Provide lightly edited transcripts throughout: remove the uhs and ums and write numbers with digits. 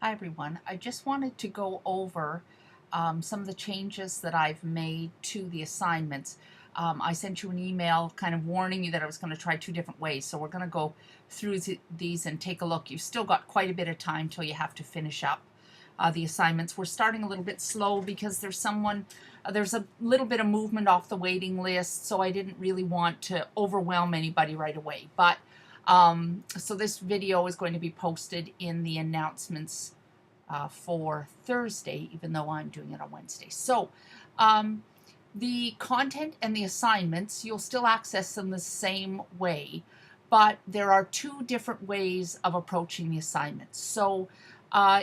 Hi everyone. I just wanted to go over some of the changes that I've made to the assignments. I sent you an email kind of warning you that I was going to try two different ways, so we're going to go through these and take a look. You've still got quite a bit of time till you have to finish up the assignments. We're starting a little bit slow because there's a little bit of movement off the waiting list, so I didn't really want to overwhelm anybody right away. But so this video is going to be posted in the announcements for Thursday, even though I'm doing it on Wednesday. So the content and the assignments, you'll still access them the same way, but there are two different ways of approaching the assignments. So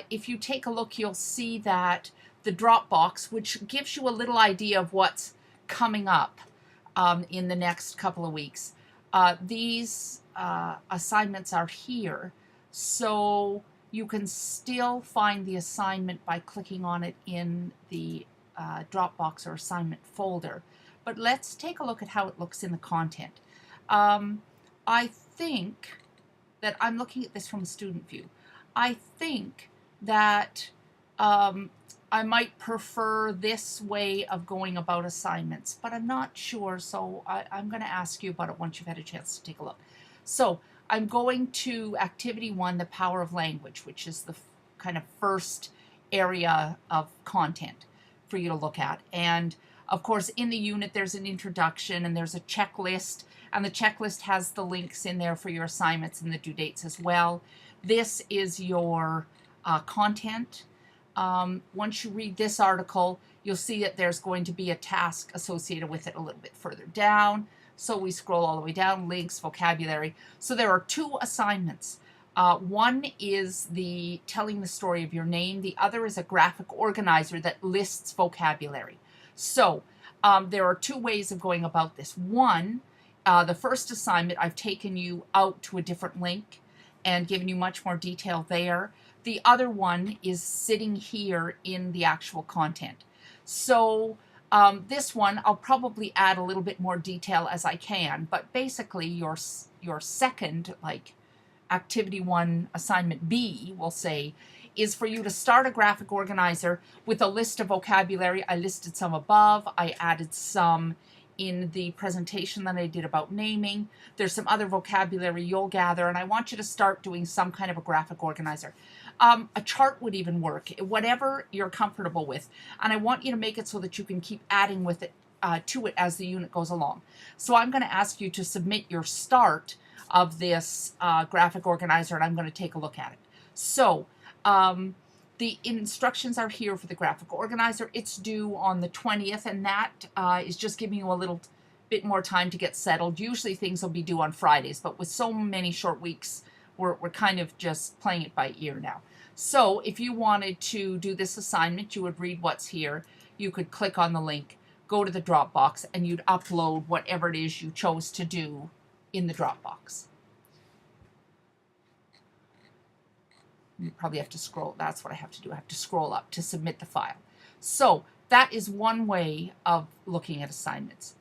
if you take a look, you'll see that the Dropbox, which gives you a little idea of what's coming up in the next couple of weeks, these assignments are here, so you can still find the assignment by clicking on it in the Dropbox or assignment folder. But let's take a look at how it looks in the content. I think that I'm looking at this from a student view. I think that I might prefer this way of going about assignments, but I'm not sure, so I'm going to ask you about it once you've had a chance to take a look. So I'm going to Activity 1, the Power of Language, which is the kind of first area of content for you to look at. And of course, in the unit, there's an introduction and there's a checklist, and the checklist has the links in there for your assignments and the due dates as well. This is your content. Once you read this article, you'll see that there's going to be a task associated with it a little bit further down. So we scroll all the way down, links, vocabulary. So there are two assignments. One is the telling the story of your name. The other is a graphic organizer that lists vocabulary. So there are two ways of going about this. One, the first assignment, I've taken you out to a different link and given you much more detail there. The other one is sitting here in the actual content. So this one, I'll probably add a little bit more detail as I can, but basically your second, like Activity 1, Assignment B, we'll say, is for you to start a graphic organizer with a list of vocabulary. I listed some above. I added some in the presentation that I did about naming. There's some other vocabulary you'll gather, and I want you to start doing some kind of a graphic organizer. A chart would even work, whatever you're comfortable with. And I want you to make it so that you can keep adding with it to it as the unit goes along. So I'm going to ask you to submit your start of this graphic organizer, and I'm going to take a look at it. So the instructions are here for the graphic organizer. It's due on the 20th, and that is just giving you a little bit more time to get settled. Usually things will be due on Fridays, but with so many short weeks, we're kind of just playing it by ear now. So if you wanted to do this assignment, you would read what's here. You could click on the link, go to the Dropbox, and you'd upload whatever it is you chose to do in the Dropbox. You probably have to scroll. That's what I have to do. I have to scroll up to submit the file. So that is one way of looking at assignments.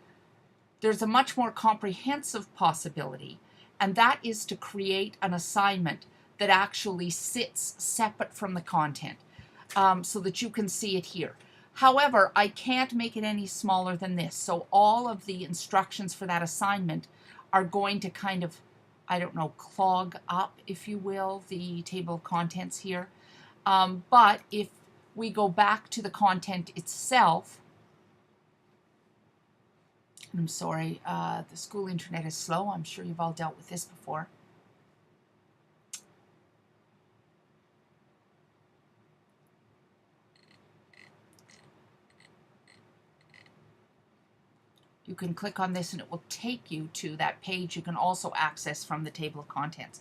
There's a much more comprehensive possibility, and that is to create an assignment that actually sits separate from the content so that you can see it here. However, I can't make it any smaller than this, so all of the instructions for that assignment are going to kind of, I don't know, clog up, if you will, the table of contents here. But if we go back to the content itself, I'm sorry, the school internet is slow. I'm sure you've all dealt with this before. You can click on this and it will take you to that page you can also access from the table of contents.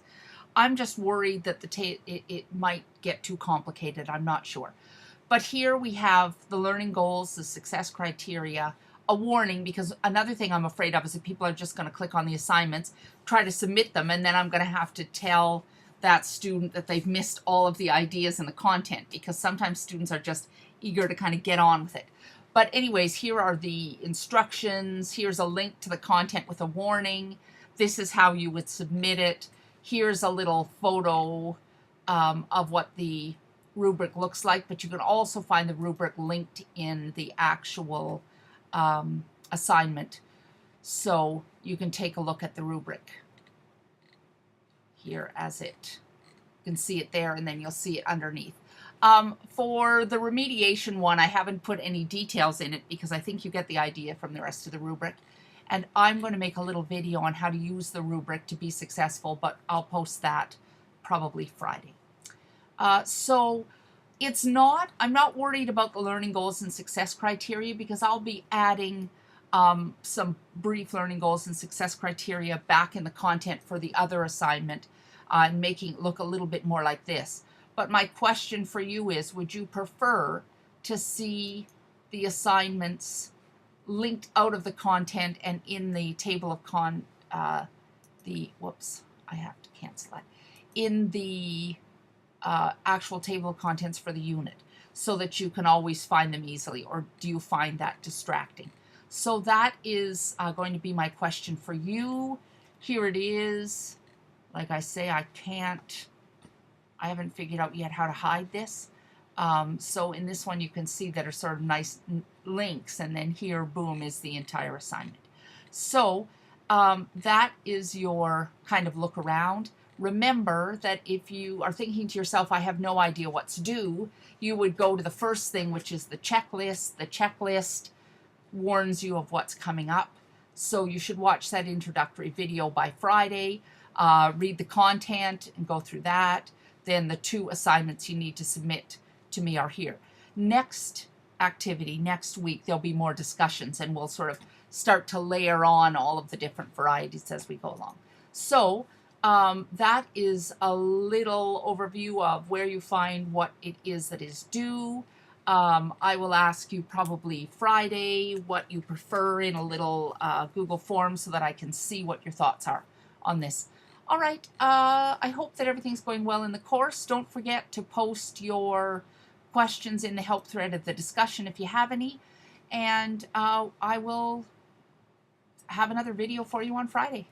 I'm just worried that it might get too complicated. I'm not sure. But here we have the learning goals, the success criteria, a warning, because another thing I'm afraid of is that people are just going to click on the assignments, try to submit them, and then I'm going to have to tell that student that they've missed all of the ideas and the content, because sometimes students are just eager to kind of get on with it. But anyways, here are the instructions. Here's a link to the content with a warning. This is how you would submit it. Here's a little photo of what the rubric looks like, but you can also find the rubric linked in the actual assignment. So you can take a look at the rubric here as it, you can see it there, and then you'll see it underneath. For the remediation one, I haven't put any details in it because I think you get the idea from the rest of the rubric. And I'm going to make a little video on how to use the rubric to be successful, but I'll post that probably Friday. So it's not, I'm not worried about the learning goals and success criteria because I'll be adding some brief learning goals and success criteria back in the content for the other assignment and making it look a little bit more like this. But my question for you is, would you prefer to see the assignments linked out of the content and in the table of whoops, I have to cancel that, in the actual table of contents for the unit so that you can always find them easily, or do you find that distracting? So that is going to be my question for you. Here it is. Like I say, I haven't figured out yet how to hide this. So in this one you can see that are sort of nice links, and then here, boom, is the entire assignment. So that is your kind of look around. Remember that if you are thinking to yourself, I have no idea what to do, you would go to the first thing, which is the checklist. The checklist warns you of what's coming up. So you should watch that introductory video by Friday, read the content and go through that. Then the 2 assignments you need to submit to me are here. Next activity, next week, there'll be more discussions and we'll sort of start to layer on all of the different varieties as we go along. So that is a little overview of where you find what it is that is due. I will ask you probably Friday what you prefer in a little Google form so that I can see what your thoughts are on this. All right, I hope that everything's going well in the course. Don't forget to post your questions in the help thread of the discussion if you have any. And I will have another video for you on Friday.